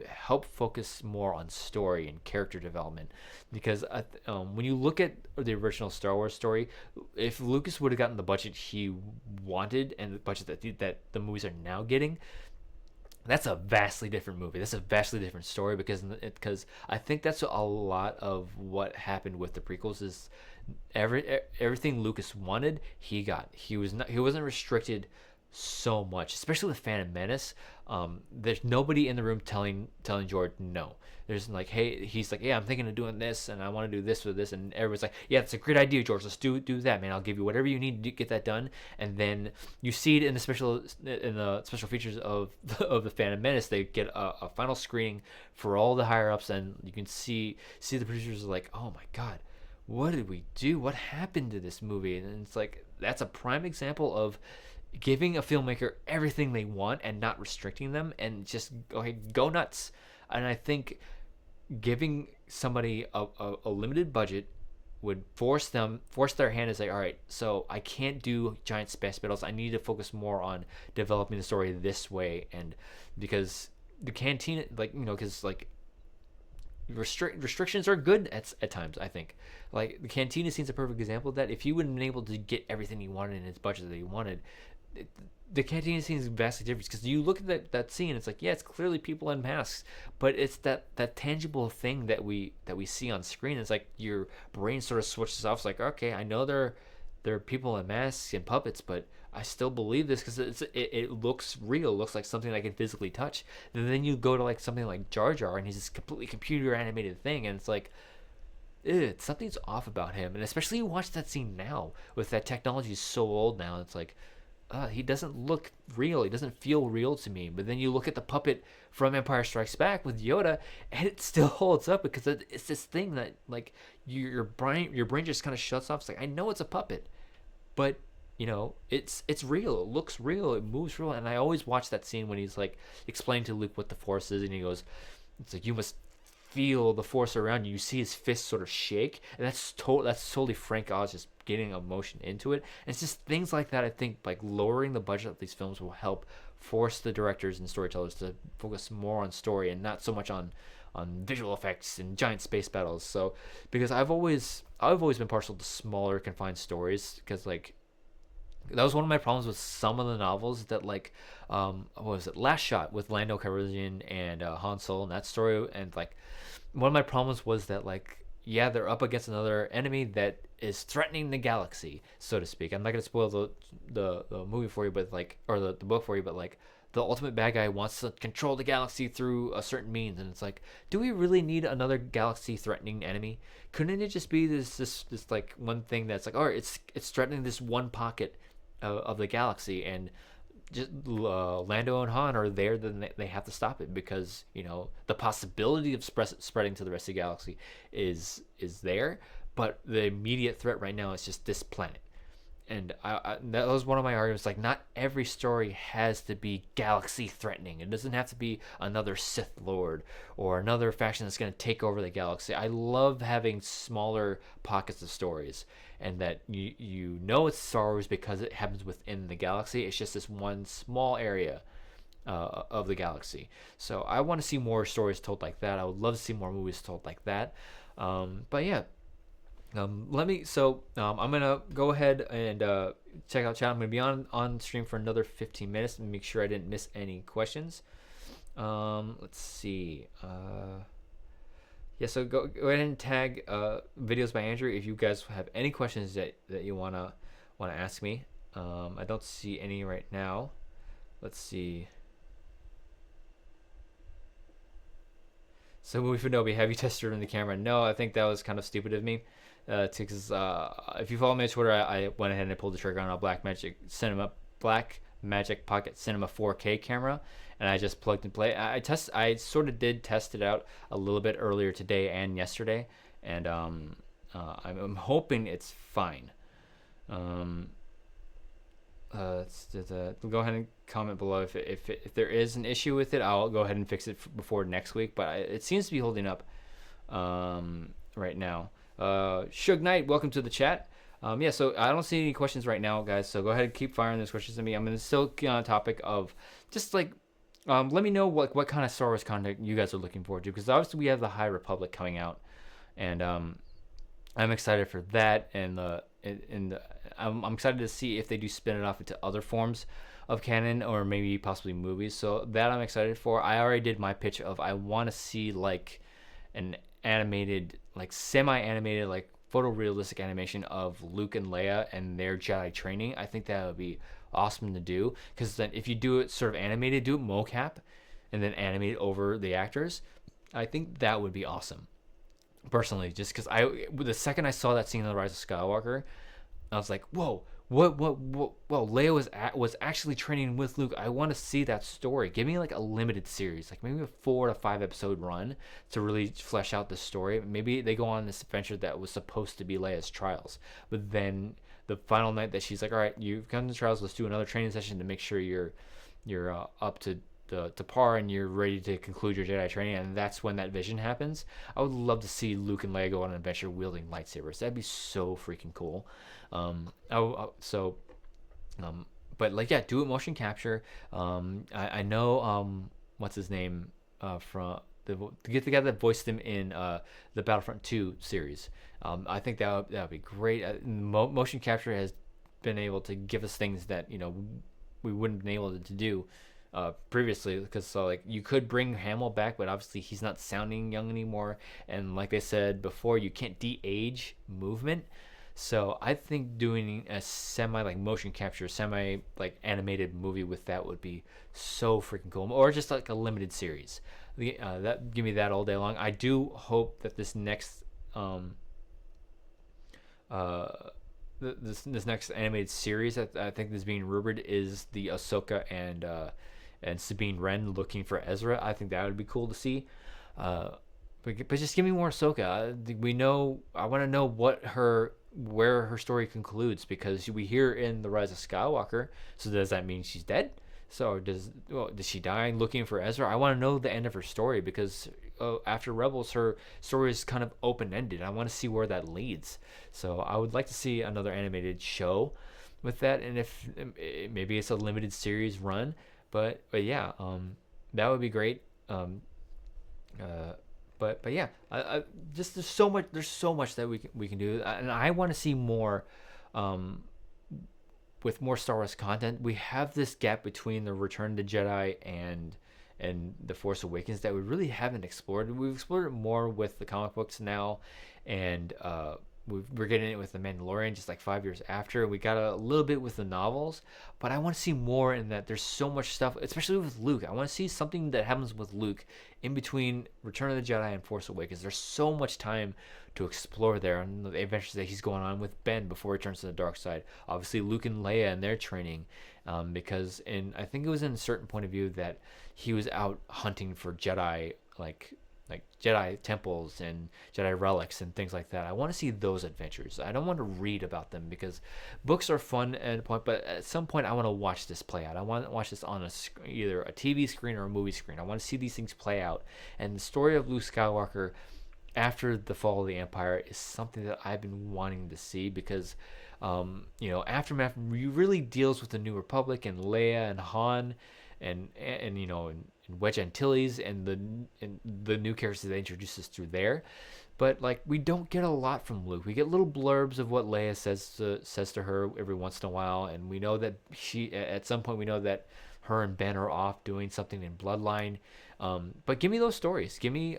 help focus more on story and character development. Because when you look at the original Star Wars story, if Lucas would have gotten the budget he wanted and the budget that the movies are now getting, that's a vastly different movie. That's a vastly different story, because I think that's a lot of what happened with the prequels is everything Lucas wanted, he got. He wasn't restricted so much, especially with Phantom Menace. There's nobody in the room telling George no. There's like, hey, he's like, yeah, I'm thinking of doing this, and I want to do this with this, and everyone's like, yeah, it's a great idea, George. Let's do that, man. I'll give you whatever you need to get that done. And then you see it in the special features of the Phantom Menace. They get a final screening for all the higher ups, and you can see the producers are like, oh my god, what did we do? What happened to this movie? And it's like, that's a prime example of giving a filmmaker everything they want and not restricting them, and just go nuts. And I think giving somebody a limited budget would force their hand to say, all right, so I can't do giant space battles. I need to focus more on developing the story this way. And because the cantina, because restrictions are good at times. I think like the cantina scene's a perfect example of that. If you would have been able to get everything you wanted in its budget that you wanted, the cantina scene is vastly different, because you look at that scene, it's like, yeah, it's clearly people in masks, but it's that tangible thing that we see on screen. It's like your brain sort of switches off. It's like, okay, I know there are people in masks and puppets, but I still believe this because it looks real. It looks like something I can physically touch. And then you go to like something like Jar Jar, and he's this completely computer animated thing, and it's like, something's off about him. And especially you watch that scene now with that technology is so old now. It's like, he doesn't look real. He doesn't feel real to me. But then you look at the puppet from Empire Strikes Back with Yoda, and it still holds up because it's this thing that like your brain just kind of shuts off. It's like I know it's a puppet, but it's real. It looks real. It moves real. And I always watch that scene when he's like explaining to Luke what the Force is, and he goes, "It's like you must feel the Force around you." You see his fist sort of shake, and that's totally Frank Oz just getting emotion into it. And it's just things like that. I think like lowering the budget of these films will help force the directors and storytellers to focus more on story and not so much on visual effects and giant space battles. So because I've always been partial to smaller confined stories, because like that was one of my problems with some of the novels that like what was it, Last Shot with Lando Calrissian and Han Solo, and that story. And like one of my problems was that like, yeah, they're up against another enemy that is threatening the galaxy, so to speak. I'm not gonna spoil the movie for you, but like, or the book for you, but like the ultimate bad guy wants to control the galaxy through a certain means, and it's like, do we really need another galaxy threatening enemy? Couldn't it just be this like one thing that's like, all right, it's threatening this one pocket of the galaxy, and just Lando and Han are there, then they have to stop it, because the possibility of spreading to the rest of the galaxy is there, but the immediate threat right now is just this planet. And that was one of my arguments. Like, not every story has to be galaxy threatening. It doesn't have to be another Sith Lord or another faction that's going to take over the galaxy. I love having smaller pockets of stories, and that you know it's Star Wars because it happens within the galaxy. It's just this one small area of the galaxy. So I want to see more stories told like that. I would love to see more movies told like that. But yeah. I'm gonna go ahead and check out chat. I'm gonna be on stream for another 15 minutes and make sure I didn't miss any questions. Let's see. So go ahead and tag videos by Andrew if you guys have any questions that you wanna ask me. I don't see any right now. Let's see. So movie Fanobi, have you tested in the camera? No, I think that was kind of stupid of me. Because if you follow me on Twitter, I went ahead and I pulled the trigger on a Blackmagic Pocket Cinema 4K camera, and I just plugged and play. I sort of did test it out a little bit earlier today and yesterday, and I'm hoping it's fine. Go ahead and comment below if there is an issue with it. I'll go ahead and fix it before next week, but it seems to be holding up right now. Suge Knight, welcome to the chat. So I don't see any questions right now, guys, so go ahead and keep firing those questions at me. I'm going to still get on the topic of just like let me know what kind of Star Wars content you guys are looking forward to, because obviously we have the High Republic coming out, and I'm excited for that, and I'm excited to see if they do spin it off into other forms of canon, or maybe possibly movies. So that I'm excited for. I already did my pitch of I want to see like an animated, like semi-animated, like photorealistic animation of Luke and Leia and their Jedi training. I think that would be awesome to do, because then if you do it sort of animated, do it mocap and then animate over the actors, I think that would be awesome personally, just because the second I saw that scene in The Rise of Skywalker, I was like, whoa, what Leia was actually training with Luke. I want to see that story. Give me like a limited series, like maybe a 4 to 5 episode run to really flesh out the story. Maybe they go on this adventure that was supposed to be Leia's trials, but then the final night that she's like, all right, you've come to trials, let's do another training session to make sure you're up to par and you're ready to conclude your Jedi training, and that's when that vision happens. I would love to see Luke and Leia go on an adventure wielding lightsabers. That'd be so freaking cool. But like, yeah, do it motion capture. I know what's his name from the guy that voiced him in the Battlefront 2 series. I think that would be great. Motion capture has been able to give us things that we wouldn't have been able to do previously, because like you could bring Hamill back, but obviously he's not sounding young anymore, and like they said before, you can't de-age movement. So I think doing a semi like motion capture, semi like animated movie with that would be so freaking cool, or just like a limited series. That give me that all day long. I do hope that this next this next animated series that I think is being rumored is the Ahsoka and Sabine Wren looking for Ezra. I think that would be cool to see. Uh, but just give me more Ahsoka. We know. I want to know where her story concludes, because we hear in the Rise of Skywalker. So does that mean she's dead? So does she die looking for Ezra? I want to know the end of her story, because after Rebels, her story is kind of open ended. I want to see where that leads. So I would like to see another animated show with that, and if maybe it's a limited series run, but yeah, that would be great. Uh, but yeah, just there's so much that we can do, and I want to see more. Um, with more Star Wars content, we have this gap between the Return of the Jedi and the Force Awakens that we really haven't explored. We've explored it more with the comic books now, and we're getting it with the Mandalorian just like 5 years after. We got a little bit with the novels, but I want to see more in that. There's so much stuff, especially with Luke. I want to see something that happens with Luke in between Return of the Jedi and Force Awakens. There's so much time to explore there, and the adventures that he's going on with Ben before he turns to the dark side. Obviously, Luke and Leia and their training, because I think it was in a certain point of view that he was out hunting for Jedi, like Jedi temples and Jedi relics and things like that. I want to see those adventures. I don't want to read about them, because books are fun at a point, but at some point I want to watch this play out. I want to watch this on either a TV screen or a movie screen. I want to see these things play out. And the story of Luke Skywalker after the fall of the Empire is something that I've been wanting to see, because Aftermath really deals with the New Republic and Leia and Han and Wedge Antilles and the new characters that they introduce us through there. But like, we don't get a lot from Luke. We get little blurbs of what Leia says to her every once in a while, and we know that at some point we know that her and Ben are off doing something in Bloodline. But give me those stories. Give me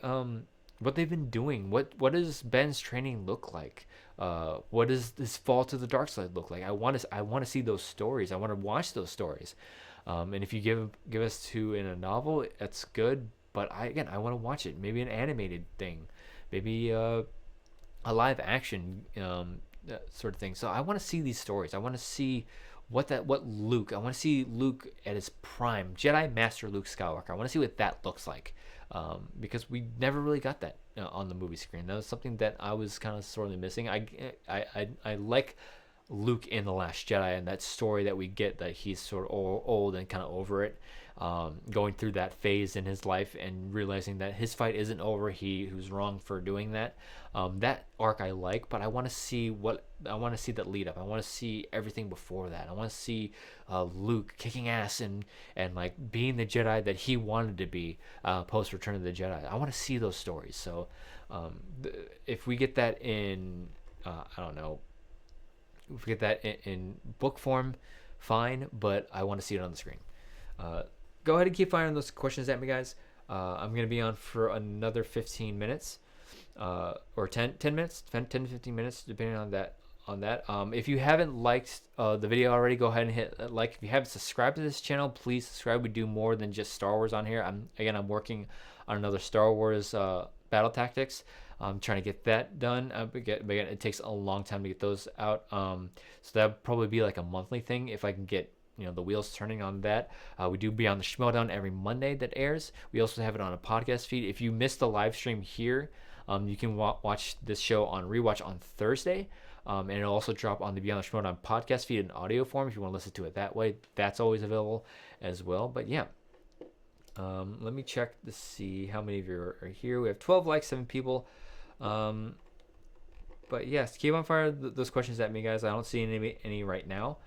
what they've been doing. What does Ben's training look like? What does this fall to the dark side look like? I want to see those stories. I want to watch those stories. And if you give us two in a novel, that's good. But I want to watch it. Maybe an animated thing, maybe a live action sort of thing. So I want to see these stories. I want to see what Luke. I want to see Luke at his prime, Jedi Master Luke Skywalker. I want to see what that looks like, because we never really got that on the movie screen. That was something that I was kind of sorely missing. I like Luke in The Last Jedi, and that story that we get, that he's sort of old and kind of over it, going through that phase in his life and realizing that his fight isn't over. He was wrong for doing that. That arc I like, but I want to see that lead up. I want to see everything before that. I want to see Luke kicking ass and like being the Jedi that he wanted to be post Return of the Jedi. I want to see those stories. So if we get that in, I don't know, if we get that in book form, fine, but I want to see it on the screen. Go ahead and keep firing those questions at me, guys. I'm going to be on for another 15 minutes, or 10 minutes, 10 to 15 minutes, depending on that. If you haven't liked the video already, go ahead and hit like. If you haven't subscribed to this channel, please subscribe. We do more than just Star Wars on here. I'm working on another Star Wars battle tactics. I'm trying to get that done. But again, it takes a long time to get those out. So that'll probably be like a monthly thing if I can get the wheels turning on that. We do Beyond the Schmodown every Monday that airs. We also have it on a podcast feed. If you missed the live stream here, you can watch this show on rewatch on Thursday. And it'll also drop on the Beyond the Schmodown podcast feed in audio form if you want to listen to it that way. That's always available as well. But yeah. Let me check to see how many of you are here. We have 12 likes, 7 people. But yes, keep on fire those questions at me, guys. I don't see any right now.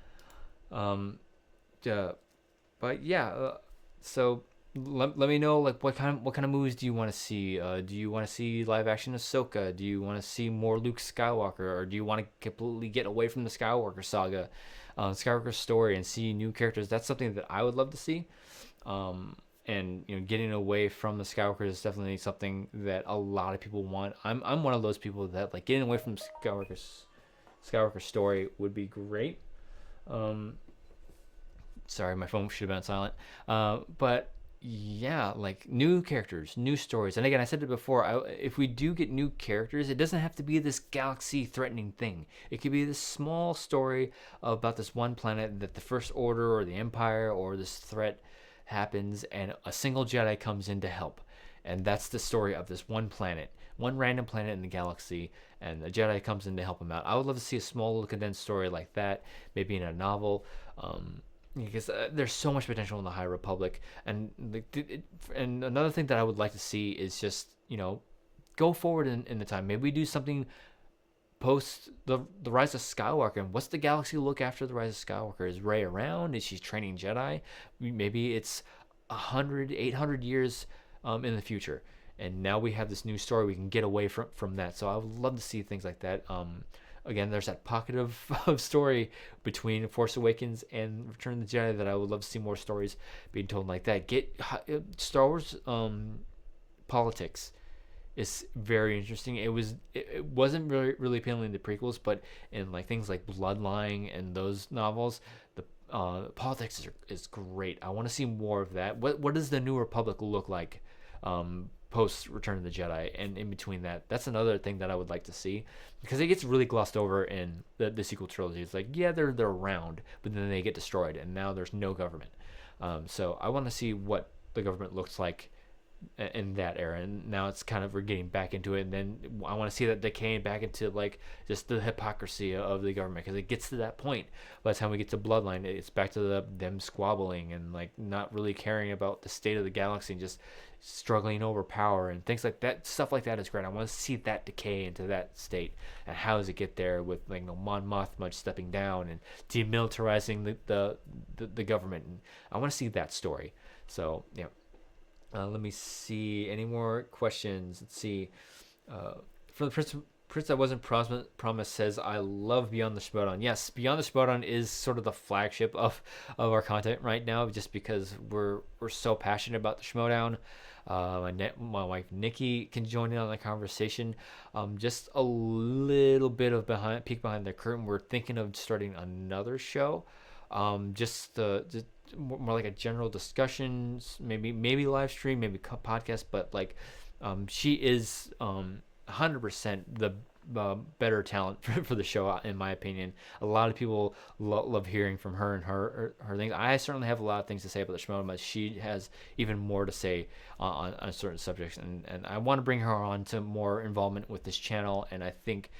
But yeah, so let me know, like, what kind of movies do you want to see? Do you want to see live action Ahsoka? Do you want to see more Luke Skywalker, or do you want to completely get away from the Skywalker saga, Skywalker story, and see new characters? That's something that I would love to see. And getting away from the Skywalker is definitely something that a lot of people want. I'm one of those people that, like, getting away from Skywalker story would be great. Sorry, my phone should have been on silent. But Yeah, like new characters, new stories. And again, I said it before, if we do get new characters, it doesn't have to be this galaxy threatening thing. It could be this small story about this one planet that the First Order or the Empire or this threat happens, and a single Jedi comes in to help. And that's the story of this one planet, one random planet in the galaxy, and a Jedi comes in to help him out. I would love to see a small little condensed story like that, maybe in a novel. Because there's so much potential in the High Republic, and and another thing that I would like to see is just go forward in the time. Maybe we do something post the Rise of Skywalker, and what's the galaxy look after the Rise of Skywalker? Is Rey around? Is she training Jedi? Maybe it's 800 years in the future, and now we have this new story. We can get away from that. So I would love to see things like that. Again, there's that pocket of story between Force Awakens and Return of the Jedi that I would love to see more stories being told like that. Get Star Wars politics is very interesting. It wasn't really appealing in the prequels, but in like things like Bloodline and those novels, the politics is great. I want to see more of that. What does the New Republic look like? Post Return of the Jedi, and in between that's another thing that I would like to see, because it gets really glossed over in the sequel trilogy. It's like, yeah, they're around, but then they get destroyed and now there's no government. So I want to see what the government looks like in that era, and now it's kind of we're getting back into it, and then I want to see that decaying back into like just the hypocrisy of the government, because it gets to that point by the time we get to Bloodline. It's back to them squabbling and like not really caring about the state of the galaxy and just struggling over power and things like that. Stuff like that is great. I want to see that decay into that state, and how does it get there with like Mon Mothma stepping down and demilitarizing the government, and I want to see that story. So yeah. Let me see. Any more questions? Let's see. For the Prince that wasn't promised says, I love Beyond the Schmodown. Yes, Beyond the Schmodown is sort of the flagship of our content right now, just because we're so passionate about the Schmodown. My wife Nikki can join in on the conversation. Just a little bit of peek behind the curtain. We're thinking of starting another show. Just more like a general discussion, maybe live stream, maybe podcast, but like she is 100% the better talent for the show, in my opinion. A lot of people love hearing from her and her things. I certainly have a lot of things to say about the Shimoda, but she has even more to say on certain subjects, and I want to bring her on to more involvement with this channel. And I think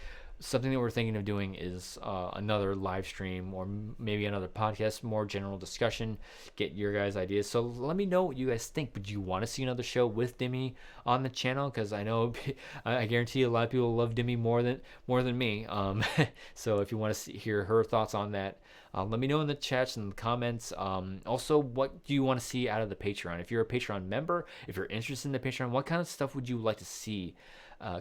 something that we're thinking of doing is another live stream, or maybe another podcast, more general discussion, get your guys' ideas. So let me know what you guys think. Would you want to see another show with Dimmy on the channel? Because I know, I guarantee a lot of people love Dimmy more than me. So if you want to hear her thoughts on that, let me know in the chats and the comments. Also, what do you want to see out of the Patreon? If you're a Patreon member, if you're interested in the Patreon, what kind of stuff would you like to see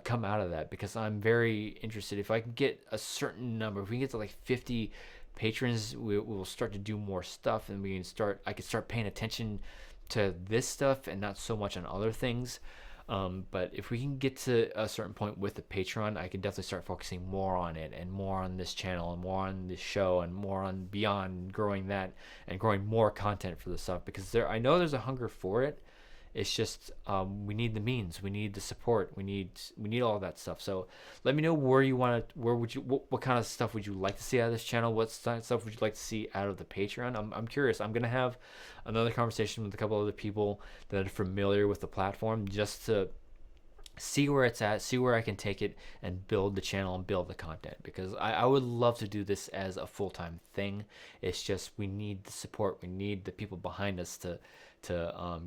come out of that? Because I'm very interested. If I can get a certain number, if we can get to like 50 patrons, we will start to do more stuff, and I can start paying attention to this stuff and not so much on other things. But if we can get to a certain point with the Patreon, I can definitely start focusing more on it, and more on this channel, and more on this show, and more on beyond, growing that and growing more content for the stuff, because I know there's a hunger for it. It's just we need the means, we need the support, we need all that stuff. So let me know what kind of stuff would you like to see out of this channel? What stuff would you like to see out of the Patreon? I'm curious. I'm gonna have another conversation with a couple other people that are familiar with the platform, just to see where it's at, see where I can take it, and build the channel and build the content, because I would love to do this as a full-time thing. It's just we need the support, we need the people behind us to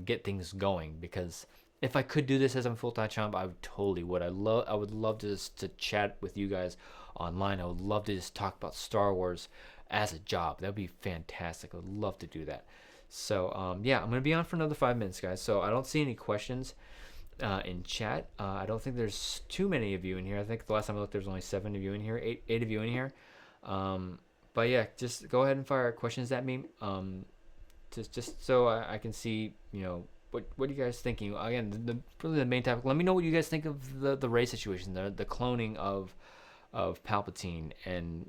get things going, because if I could do this as a full-time job, I would would love to chat with you guys online. I would love to just talk about Star Wars as a job. That would be fantastic. I would love to do that. So yeah, I'm gonna be on for another 5 minutes, guys. So I don't see any questions in chat. I don't think there's too many of you in here. I think the last time I looked, there was only 7 of you in here, eight of you in here. But yeah, just go ahead and fire questions at me. Just so I can see, what are you guys thinking? Again, really the main topic. Let me know what you guys think of the Rey situation, the cloning of Palpatine, and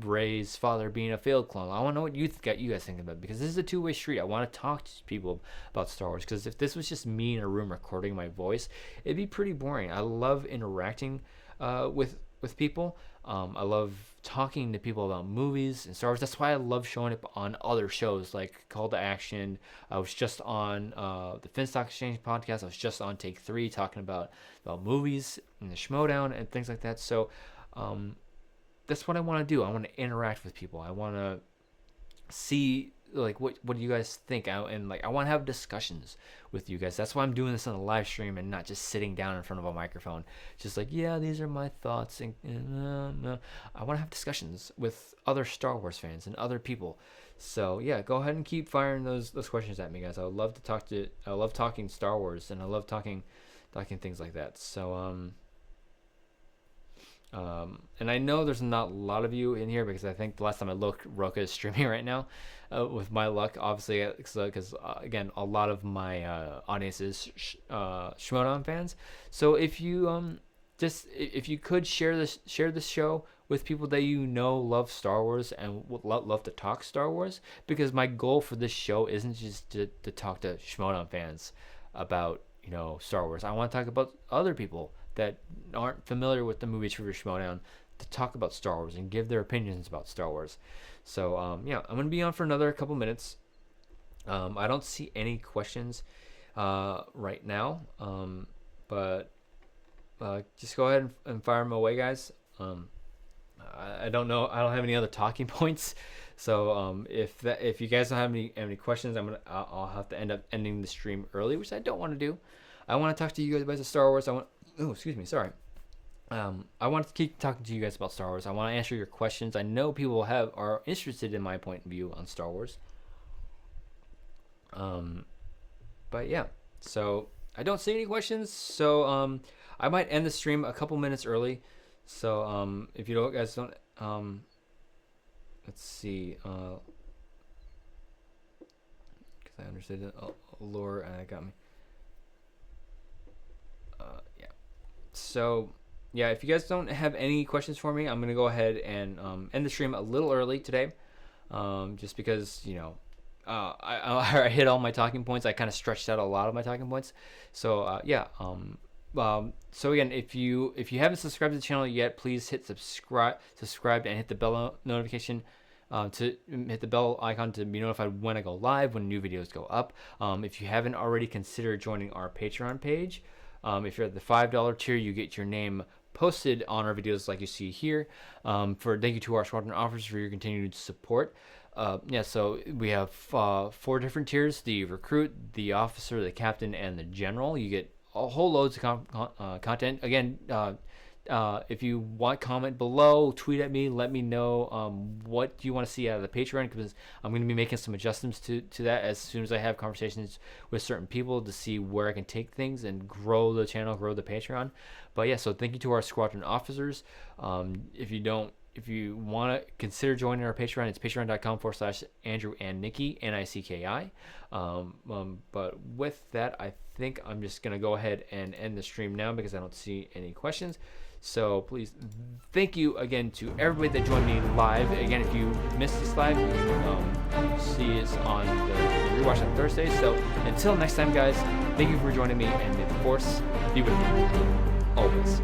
Rey's father being a failed clone. I want to know what you guys think about it, because this is a two-way street. I want to talk to people about Star Wars, because if this was just me in a room recording my voice, it'd be pretty boring. I love interacting with people. I love talking to people about movies and Star Wars. That's why I love showing up on other shows like Call to Action. I was just on the Finstock Exchange podcast. I was just on Take 3 talking about movies and the Schmodown and things like that. So that's what I want to do. I want to interact with people. I want to see like what do you guys think, and like I want to have discussions with you guys. That's why I'm doing this on a live stream and not just sitting down in front of a microphone just like, yeah, these are my thoughts, and no. I want to have discussions with other Star Wars fans and other people. So yeah, go ahead and keep firing those questions at me, guys. I love talking Star Wars, and I love talking things like that. So and I know there's not a lot of you in here, because I think the last time I looked, Roka is streaming right now. With my luck, obviously, because again, a lot of my audience is Schmodown fans. So if you if you could share this show with people that you know love Star Wars and would love to talk Star Wars, because my goal for this show isn't just to talk to Schmodown fans about Star Wars. I want to talk about other people that aren't familiar with the movie Trivia Schmodown, to talk about Star Wars and give their opinions about Star Wars. So yeah, I'm gonna be on for another couple minutes. I don't see any questions right now, but just go ahead and fire them away, guys. I don't know. I don't have any other talking points. So if you guys don't have any questions, I'll have to end up ending the stream early, which I don't want to do. I want to talk to you guys about Star Wars. Excuse me, sorry. I want to keep talking to you guys about Star Wars. I want to answer your questions. I know people are interested in my point of view on Star Wars. But yeah, so I don't see any questions. So I might end the stream a couple minutes early. So if you guys don't, let's see. Because I understood the lore and it got me. Yeah. So yeah, if you guys don't have any questions for me, I'm gonna go ahead and end the stream a little early today, just because I hit all my talking points. I kind of stretched out a lot of my talking points. So yeah. So again, if you haven't subscribed to the channel yet, please hit subscribe and hit the bell notification. To hit the bell icon to be notified when I go live, when new videos go up. If you haven't already, consider joining our Patreon page. If you're at the $5 tier, you get your name posted on our videos like you see here. Thank you to our squadron officers for your continued support. Yeah, so we have 4 different tiers: the recruit, the officer, the captain, and the general. You get a whole loads of content. Again, if you want, comment below, tweet at me, let me know what you want to see out of the Patreon, because I'm going to be making some adjustments to that as soon as I have conversations with certain people to see where I can take things and grow the channel, grow the Patreon. But yeah, so thank you to our squadron officers. If you want to consider joining our Patreon, it's patreon.com/Andrew and Nikki, NICKI. But with that, I think I'm just going to go ahead and end the stream now, because I don't see any questions. So please, thank you again to everybody that joined me live. Again, if you missed this live, you can see us on the rewatch on Thursday. So until next time, guys, thank you for joining me, and may the Force be with you always.